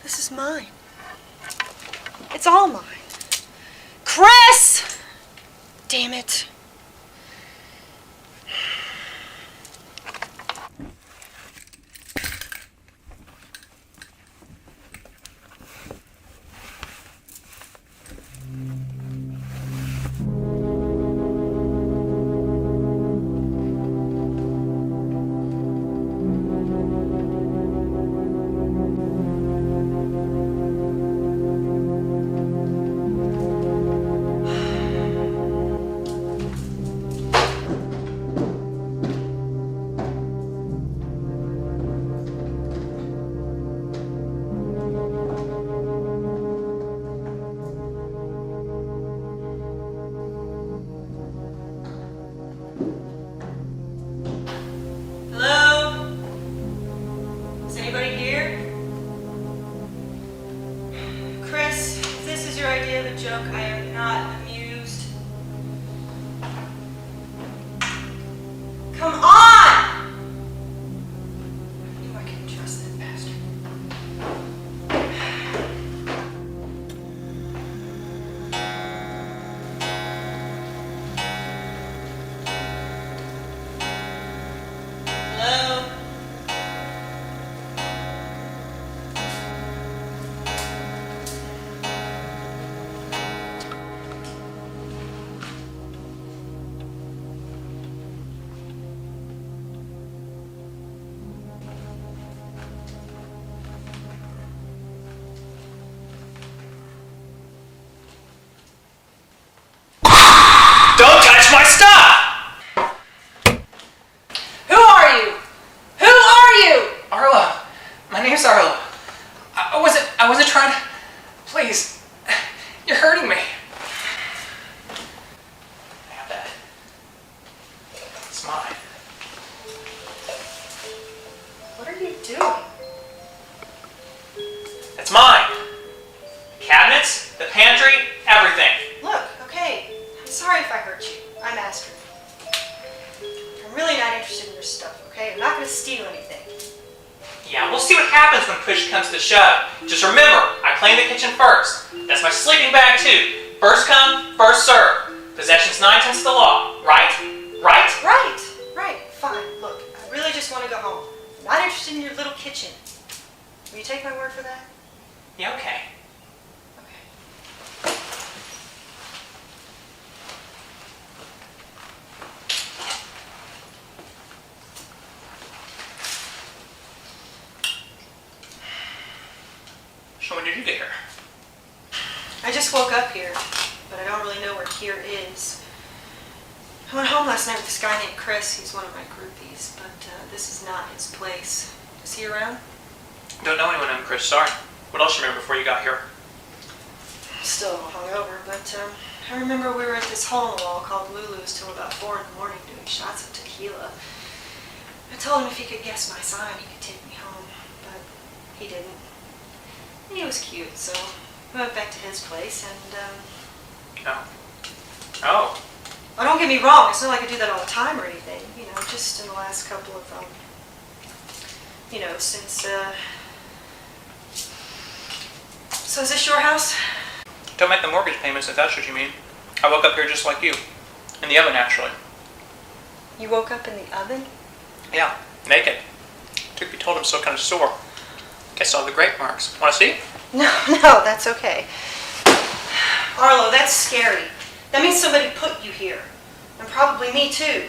This is mine. It's all mine. Chris! Damn it. Arlo. I wasn't trying to... Please. You're hurting me. Have that. It's mine. What are you doing? It's mine. The cabinets, the pantry, everything. Look, okay. I'm sorry if I hurt you. I'm Astrid. I'm really not interested in your stuff, okay? I'm not going to steal anything. Yeah, we'll see what happens when push comes to shove. Just remember, I clean the kitchen first. That's my sleeping bag too. First come, first serve. Possession's 9/10 of the law. Right? Right? Right. Fine. Look, I really just want to go home. I'm not interested in your little kitchen. Will you take my word for that? Yeah, okay. So when did you get here? I just woke up here, but I don't really know where here is. I went home last night with this guy named Chris. He's one of my groupies, but this is not his place. Is he around? Don't know anyone named Chris, sorry. What else you remember before you got here? I'm still a little hungover, but I remember we were at this hole in the wall called Lulu's till about 4 in the morning doing shots of tequila. I told him if he could guess my sign, he could take me home, but he didn't. He was cute, so we went back to his place and, Oh, don't get me wrong, it's not like I do that all the time or anything, you know, just in the last couple of, since, So is this your house? don't make the mortgage payments if that's what you mean. I woke up here just like you. In the oven, actually. You woke up in the oven? Yeah, naked. Truth be told, I'm still kind of sore. Guess all the grape marks. Want to see? No, that's okay. Arlo, that's scary. That means somebody put you here. And probably me too.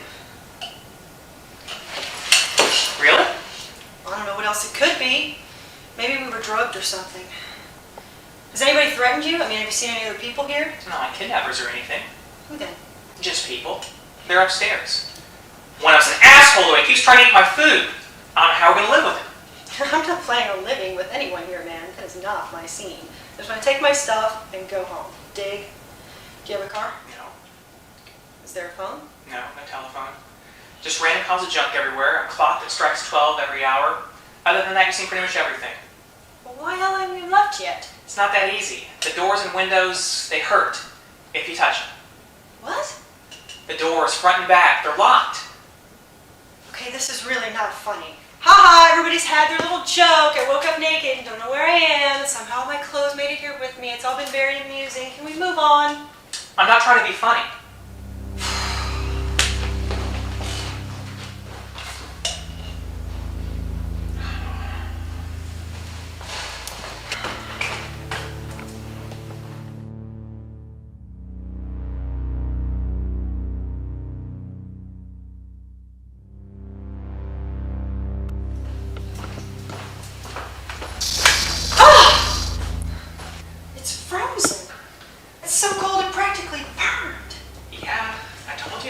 Really? I don't know what else it could be. Maybe we were drugged or something. Has anybody threatened you? I mean, have you seen any other people here? Not kidnappers or anything. Who then? Just people. They're upstairs. One of us an asshole the way he keeps trying to eat my food. I don't know how we're going to live with him. I'm not planning on living with anyone here, man. That is not my scene. I just want to take my stuff and go home. Dig? Do you have a car? No. Is there a phone? No, no telephone. Just random piles of junk everywhere, a clock that strikes 12 every hour. Other than that, you've seen pretty much everything. Well, why the hell haven't you left yet? It's not that easy. The doors and windows, they hurt if you touch them. What? The doors, front and back, they're locked. Okay, this is really not funny. Ha ha, everybody's had their little joke. I woke up naked and don't know where I am. somehow my clothes made it here with me. It's all been very amusing. Can we move on? I'm not trying to be funny.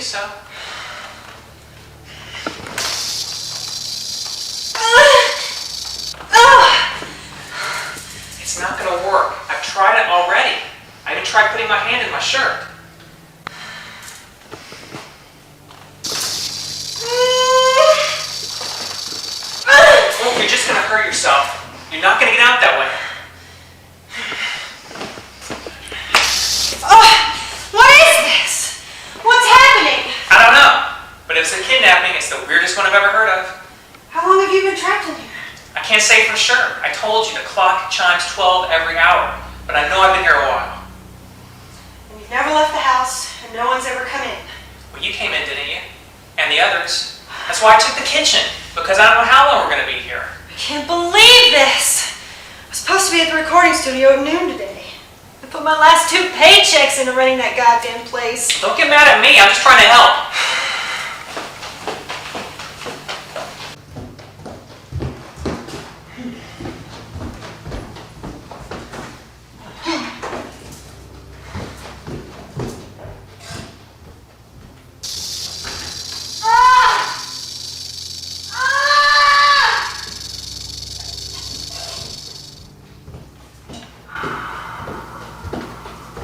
So. It's not gonna work. I've tried it already. I even tried putting my hand in my shirt. Oh, you're just gonna hurt yourself. You're not gonna get out that way. I don't know, but if it's a kidnapping, it's the weirdest one I've ever heard of. How long have you been trapped in here? I can't say for sure. I told you the clock chimes 12 every hour, but I know I've been here a while. And you've never left the house, and no one's ever come in. Well, you came in, didn't you? And the others. That's why I took the kitchen, because I don't know how long we're going to be here. I can't believe this! I was supposed to be at the recording studio at noon today. I put my last 2 paychecks into running that goddamn place. Don't get mad at me, I'm just trying to help.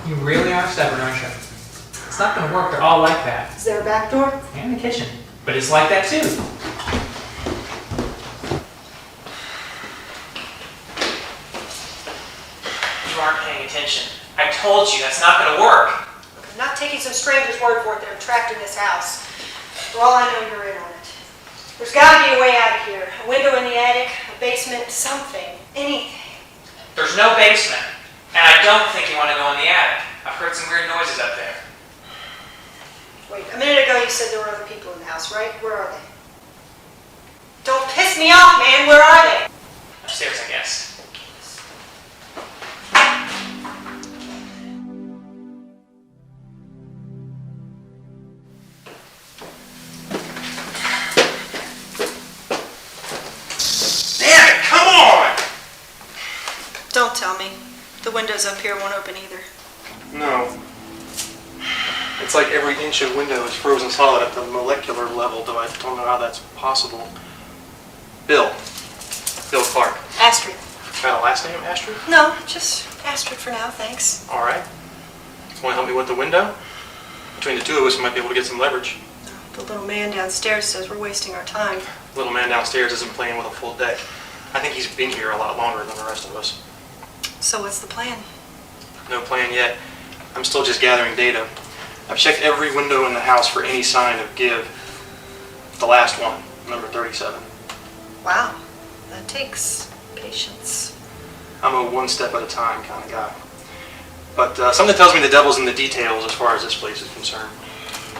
You really are stubborn, aren't you? It's not going to work. They're all like that. Is there a back door? And the kitchen. But it's like that too. You aren't paying attention. I told you that's not going to work. Look, I'm not taking some stranger's word for it that I'm trapped in this house. For all I know, you're in on it. There's got to be a way out of here. A window in the attic, a basement, something, anything. There's no basement. And I don't think you want to go in the attic. I've heard some weird noises up there. Wait, a minute ago you said there were other people in the house, right? Where are they? Don't piss me off, man! Where are they? Upstairs, I guess. Damn it, come on! Don't tell me. The windows up here won't open either. No. It's like every inch of window is frozen solid at the molecular level, though I don't know how that's possible. Bill Clark. Astrid. Got a last name, Astrid? No, just Astrid for now, thanks. All right. Want to help me with the window? Between the two of us, we might be able to get some leverage. The little man downstairs says we're wasting our time. The little man downstairs isn't playing with a full deck. I think he's been here a lot longer than the rest of us. So what's the plan? No plan yet. I'm still just gathering data. I've checked every window in the house for any sign of give. The last one, number 37. Wow, that takes patience. I'm a one step at a time kind of guy. But something tells me the devil's in the details as far as this place is concerned.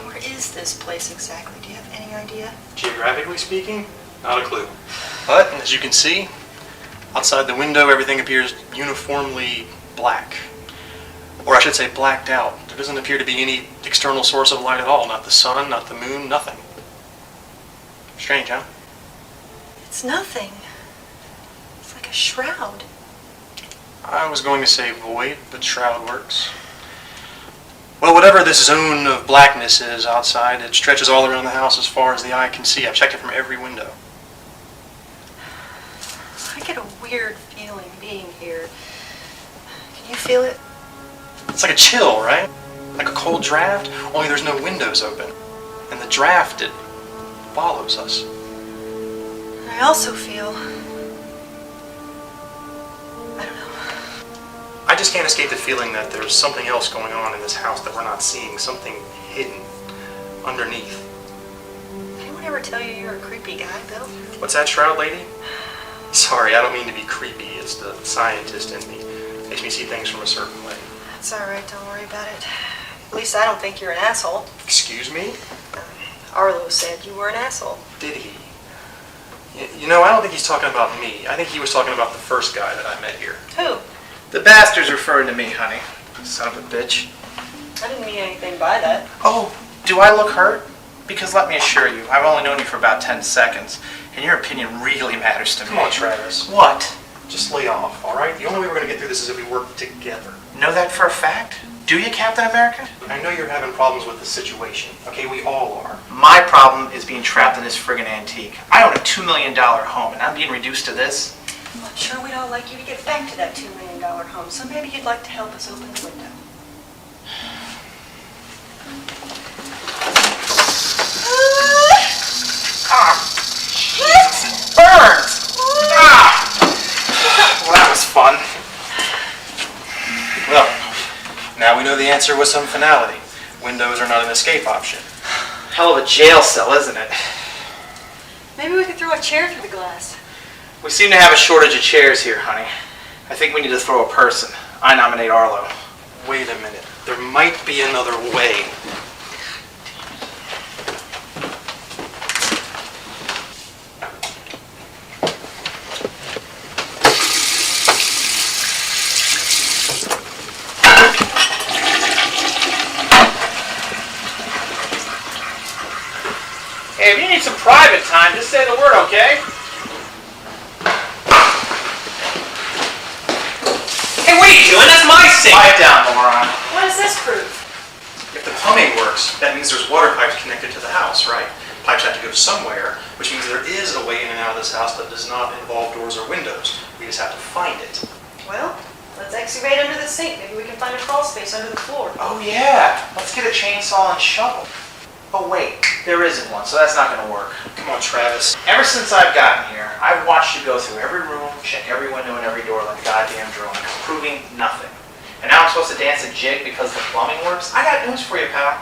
Where is this place exactly? Do you have any idea? Geographically speaking, not a clue. But, as you can see, outside the window everything appears uniformly black. Or I should say blacked out. There doesn't appear to be any external source of light at all. Not the sun, not the moon, nothing. Strange, huh? It's nothing. It's like a shroud. I was going to say void, but shroud works. Well, whatever this zone of blackness is outside, it stretches all around the house as far as the eye can see. I've checked it from every window. I get a weird feeling being here. Can you feel it? It's like a chill, right? Like a cold draft, only there's no windows open. And the draft, it follows us. I also feel... I don't know. I just can't escape the feeling that there's something else going on in this house that we're not seeing, something hidden underneath. Anyone ever tell you you're a creepy guy, Bill? What's that, shroud lady? You Sorry, I don't mean to be creepy. It's the scientist in me. Makes me see things from a certain way. That's all right, don't worry about it. At least I don't think you're an asshole. Excuse me? Arlo said you were an asshole. Did he? You know, I don't think he's talking about me. I think he was talking about the first guy that I met here. Who? The bastard's referring to me, honey. Son of a bitch. I didn't mean anything by that. Oh, do I look hurt? Because let me assure you, I've only known you for about 10 seconds, and your opinion really matters to me. Come on, Travis. What? Just lay off, all right? The only way we're going to get through this is if we work together. Know that for a fact? Do you, Captain America? I know you're having problems with the situation. Okay, we all are. My problem is being trapped in this friggin' antique. I own a $2 million home, and I'm being reduced to this. Well, I'm sure we'd all like you to get back to that $2 million home, so maybe you'd like to help us open the window. Jesus, it burns! Well, that was fun. Well, now we know the answer with some finality. Windows are not an escape option. Hell of a jail cell, isn't it? Maybe we could throw a chair through the glass. We seem to have a shortage of chairs here, honey. I think we need to throw a person. I nominate Arlo. Wait a minute. There might be another way. Hey, if you need some private time, just say the word, okay? Hey, what are you doing? That's my sink! Quiet down, moron. What does this prove? If the plumbing works, that means there's water pipes connected to the house, right? Pipes have to go somewhere, which means there is a way in and out of this house that does not involve doors or windows. We just have to find it. Well, let's excavate under the sink. Maybe we can find a crawl space under the floor. Oh yeah, let's get a chainsaw and shovel. Oh wait, there isn't one, so that's not gonna work. Come on, Travis. Ever since I've gotten here, I've watched you go through every room, check every window and every door like a goddamn drone, proving nothing. And now I'm supposed to dance a jig because the plumbing works? I got news for you, pal.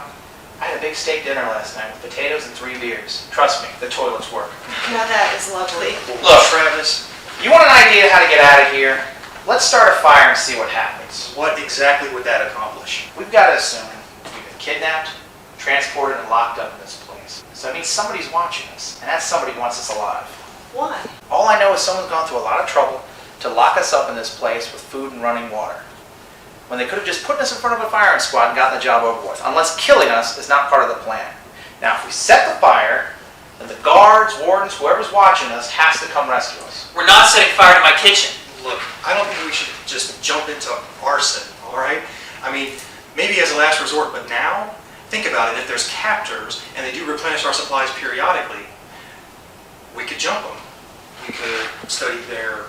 I had a big steak dinner last night with potatoes and 3 beers. Trust me, the toilets work. Now that is lovely. Look, Travis, you want an idea how to get out of here? Let's start a fire and see what happens. what exactly would that accomplish? We've got to assume we've been kidnapped, transported, and locked up in this place. So it means somebody's watching us, and that somebody wants us alive. Why? All I know is someone's gone through a lot of trouble to lock us up in this place with food and running water, when they could have just put us in front of a firing squad and gotten the job over with, unless killing us is not part of the plan. Now, if we set the fire, then the guards, wardens, whoever's watching us has to come rescue us. We're not setting fire to my kitchen. Look, I don't think we should just jump into arson, all right? I mean, maybe as a last resort, but now, think about it. If there's captors and they do replenish our supplies periodically, we could jump them. We could study their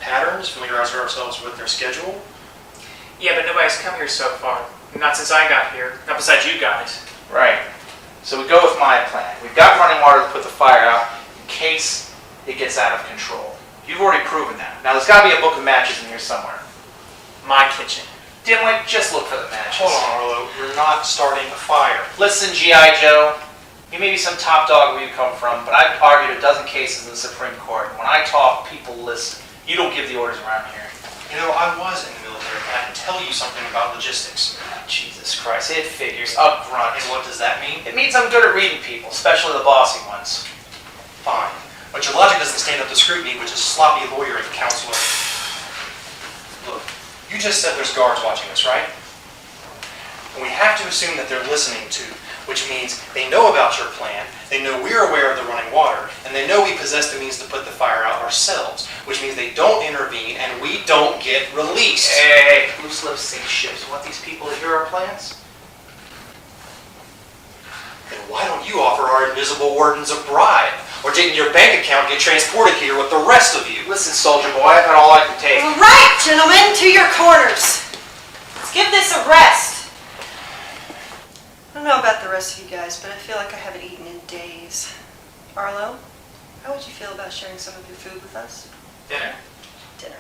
patterns, familiarize ourselves with their schedule. Yeah, but nobody's come here so far. Not since I got here. Not besides you guys. Right. So we go with my plan. We've got running water to put the fire out in case it gets out of control. You've already proven that. Now there's got to be a book of matches in here somewhere. My kitchen. Dimwit, just look for the matches. Hold on, Arlo. You're not starting a fire. Listen, G.I. Joe, you may be some top dog where you come from, but I've argued a dozen cases in the Supreme Court. When I talk, people listen. You don't give the orders around here. You know, I was in the military, and I can tell you something about logistics. Jesus Christ, it figures. Up front. And what does that mean? It means I'm good at reading people, especially the bossy ones. Fine. But your logic doesn't stand up to scrutiny, which is sloppy lawyering, counselor. Look, you just said there's guards watching us, right? And we have to assume that they're listening to, which means they know about your plan, they know we're aware of the running water, and they know we possess the means to put the fire out ourselves, which means they don't intervene and we don't get released. Hey, loose lips sink ships. Want these people to hear our plans? Then why don't you offer our invisible wardens a bribe? Or didn't your bank account get transported here with the rest of you? Listen, soldier boy, I've had all I can take. All right, gentlemen, to your corners. Let's give this a rest. I don't know about the rest of you guys, but I feel like I haven't eaten in days. Arlo, how would you feel about sharing some of your food with us? Dinner? Dinner.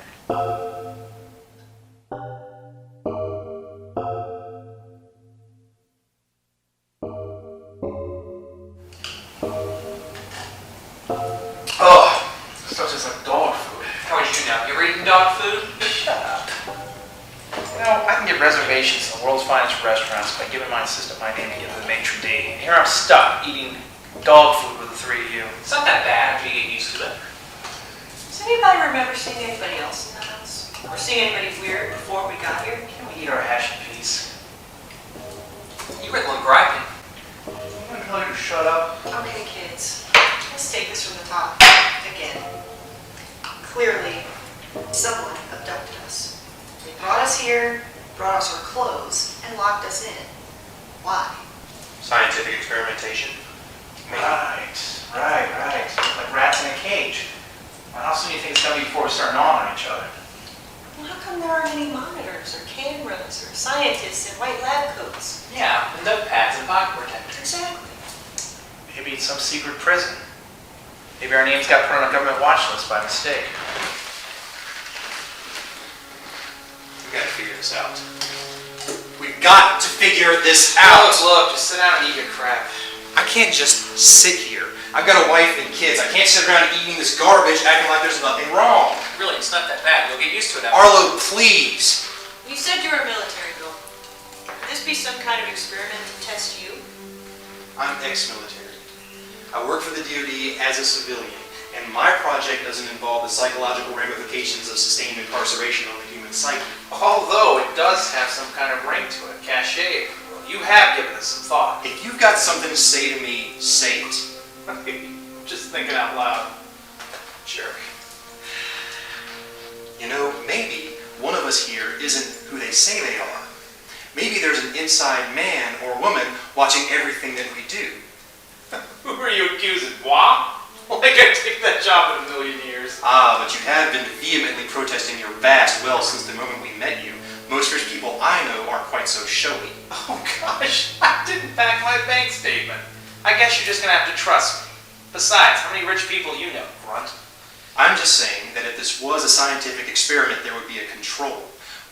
Oh, stuff tastes like dog food. dog food? Shut up. You know, I can get reservations in the world's finest restaurants by giving my assistant my name to give the maitre d'. And here I'm stuck eating dog food with the three of you. It's not that bad after you get used to it. Does anybody remember seeing anybody else in the house? Or seeing anybody weird before we got here? Can we eat our hash and peas? You were the one griping. I'm gonna tell you to shut up. Okay, kids. Let's take this from the top. Again. Clearly, someone abducted us. They brought us here, brought us our clothes, and locked us in. Why? Scientific experimentation. Maybe. Right. Like rats in a cage. Well, how soon do you think it's gonna be before we start gnawing on each other? Well, how come there aren't any monitors or cameras or scientists in white lab coats? Yeah, and notepads and body protectors. Exactly. Maybe it's some secret prison. Maybe our names got put on a government watch list by mistake. We gotta figure this out. We've got to figure this out. Look, just sit down and eat your crap. I can't just sit here. I've got a wife and kids. I can't sit around eating this garbage acting like there's nothing wrong. Really, it's not that bad. You'll get used to it. Arlo, please. You said you were military, Bill. Could this be some kind of experiment to test you? I'm ex-military. I work for the DoD as a civilian, and my project doesn't involve the psychological ramifications of sustained incarceration on the human psyche. Although it does have some kind of ring to it, cachet. You have given us some thought. If you've got something to say to me, say it. Just thinking out loud. Jerk. You know, maybe one of us here isn't who they say they are. Maybe there's an inside man or woman watching everything that we do. Who are you accusing? Moi? Like I take that job in a million years. Ah, but you have been vehemently protesting your vast wealth since the moment we met you. Most rich people I know aren't quite so showy. Oh gosh, I didn't back my bank statement. I guess you're just gonna have to trust me. Besides, how many rich people you know, grunt? I'm just saying that if this was a scientific experiment, there would be a control.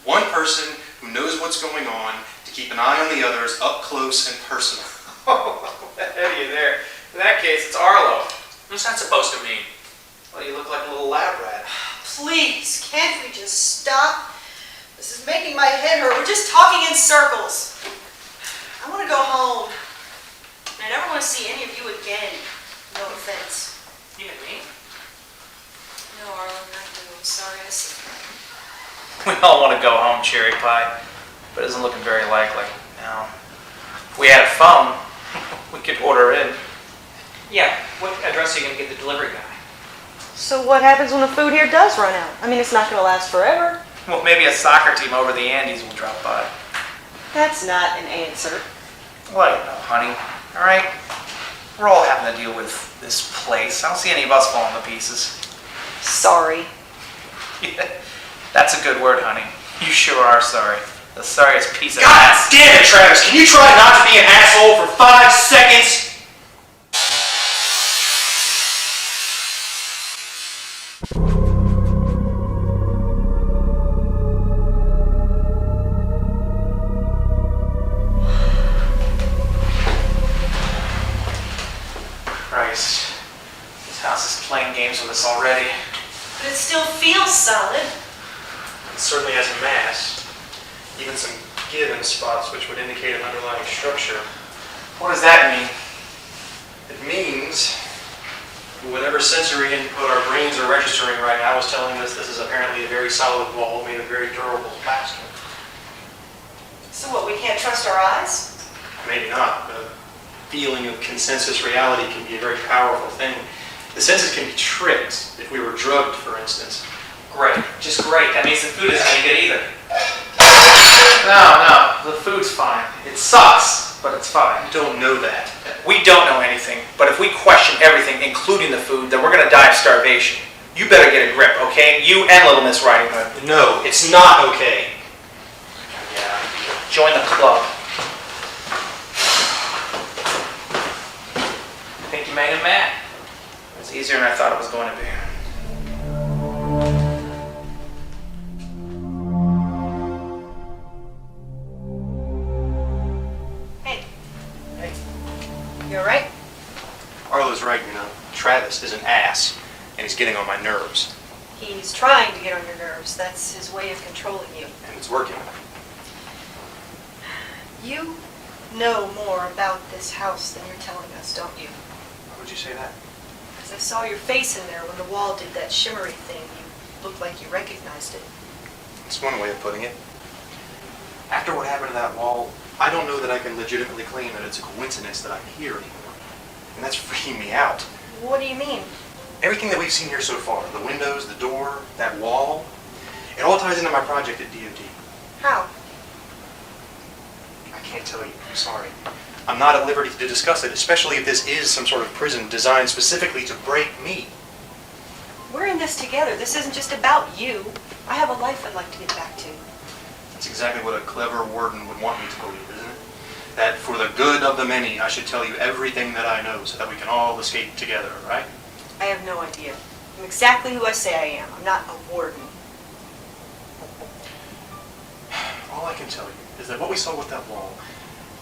One person who knows what's going on to keep an eye on the others up close and personal. Oh, ahead of you there. In that case, it's Arlo. What's that supposed to mean? Well, you look like a little lab rat. Please, can't we just stop? This is making my head hurt. We're just talking in circles. I want to go home. I never want to see any of you again. No offense. You and me? No, Arlo, not you. I'm sorry I said that. We all want to go home, Cherry Pie, but it isn't looking very likely. Now, if we had a phone, we could order in. Yeah, what address are you going to give the delivery guy? So what happens when the food here does run out? I mean, it's not going to last forever. Well, maybe a soccer team over the Andes will drop by. That's not an answer. Well, I don't know, honey. All right? We're all having to deal with this place. I don't see any of us falling to pieces. Sorry. Yeah, that's a good word, honey. You sure are sorry. The sorriest piece of God ass. damn it, Travis! Can you try not to be an asshole for 5 seconds? Christ. This house is playing games with us already. But it still feels solid. It certainly has a mass. Even some given spots which would indicate an underlying structure. What does that mean? It means whatever sensory input our brains are registering right now is telling us this is apparently a very solid wall made of very durable plastic. So what, we can't trust our eyes? Maybe not, but a feeling of consensus reality can be a very powerful thing. The senses can be tricked if we were drugged, for instance. Great. Just great. That means the food isn't any good either. No, the food's fine. It sucks, but it's fine. You don't know that. We don't know anything, but if we question everything, including the food, then we're gonna die of starvation. You better get a grip, okay? You and Little Miss Riding Hood. No, it's not okay. Yeah, join the club. I think you made him mad. It's easier than I thought it was going to be. Hey, Hey. you alright? Arlo's right, you know. Travis is an ass, and he's getting on my nerves. He's trying to get on your nerves. That's his way of controlling you. And it's working. You know more about this house than you're telling us, don't you? Why would you say that? Because I saw your face in there when the wall did that shimmery thing. You looked like you recognized it. That's one way of putting it. After what happened to that wall, I don't know that I can legitimately claim that it's a coincidence that I'm here anymore. And that's freaking me out. What do you mean? Everything that we've seen here so far, the windows, the door, that wall, it all ties into my project at DOD. How? I can't tell you, I'm sorry. I'm not at liberty to discuss it, especially if this is some sort of prison designed specifically to break me. We're in this together. This isn't just about you. I have a life I'd like to get back to. That's exactly what a clever warden would want me to believe, isn't it? That for the good of the many, I should tell you everything that I know so that we can all escape together, right? I have no idea. I'm exactly who I say I am. I'm not a warden. All I can tell you is that what we saw with that wall,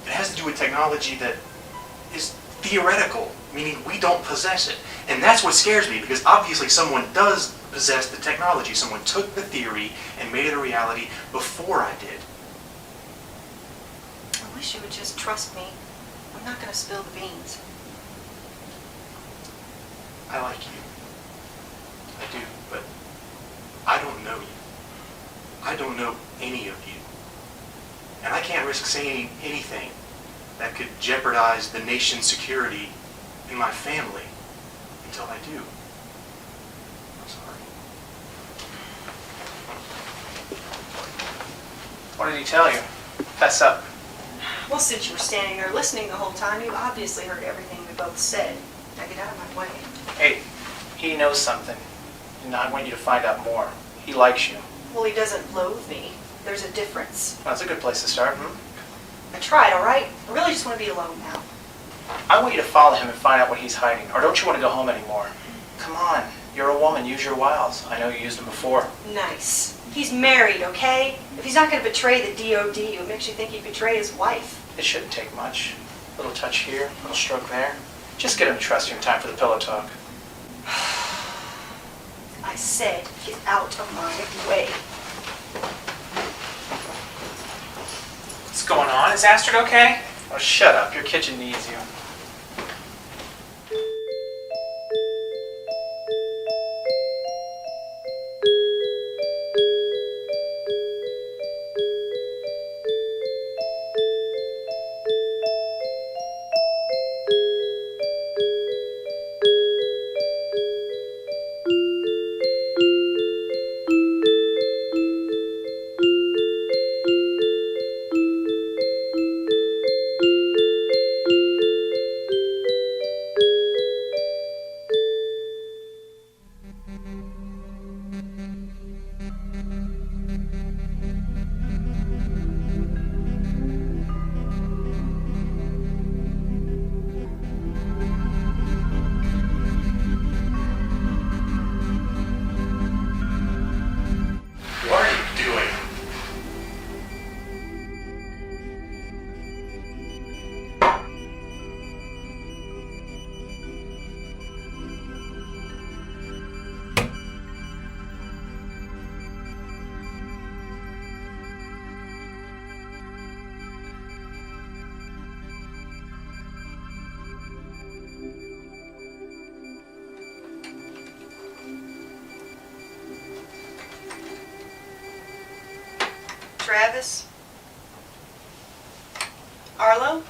it has to do with technology that is theoretical, meaning we don't possess it. And that's what scares me, because obviously someone does possess the technology. Someone took the theory and made it a reality before I did. I wish you would just trust me. I'm not going to spill the beans. I like you. I do, but I don't know you. I don't know any of you. And I can't risk saying anything that could jeopardize the nation's security and my family until I do. I'm sorry. What did he tell you? Fess up. Well, since you were standing there listening the whole time, you obviously heard everything we both said. Now get out of my way. Hey, he knows something, and I want you to find out more. He likes you. Well, he doesn't loathe me. There's a difference. Well, that's a good place to start, I tried, all right? I really just want to be alone now. I want you to follow him and find out what he's hiding, or don't you want to go home anymore? Come on, you're a woman, use your wiles. I know you used them before. Nice. He's married, okay? If he's not going to betray the DOD, what makes you think he'd betray his wife? It shouldn't take much. A little touch here, a little stroke there. Just get him to trust you in time for the pillow talk. I said, get out of my way. What's going on? Is Astrid okay? Oh, shut up. Your kitchen needs you. What are you doing? Travis? Arlo?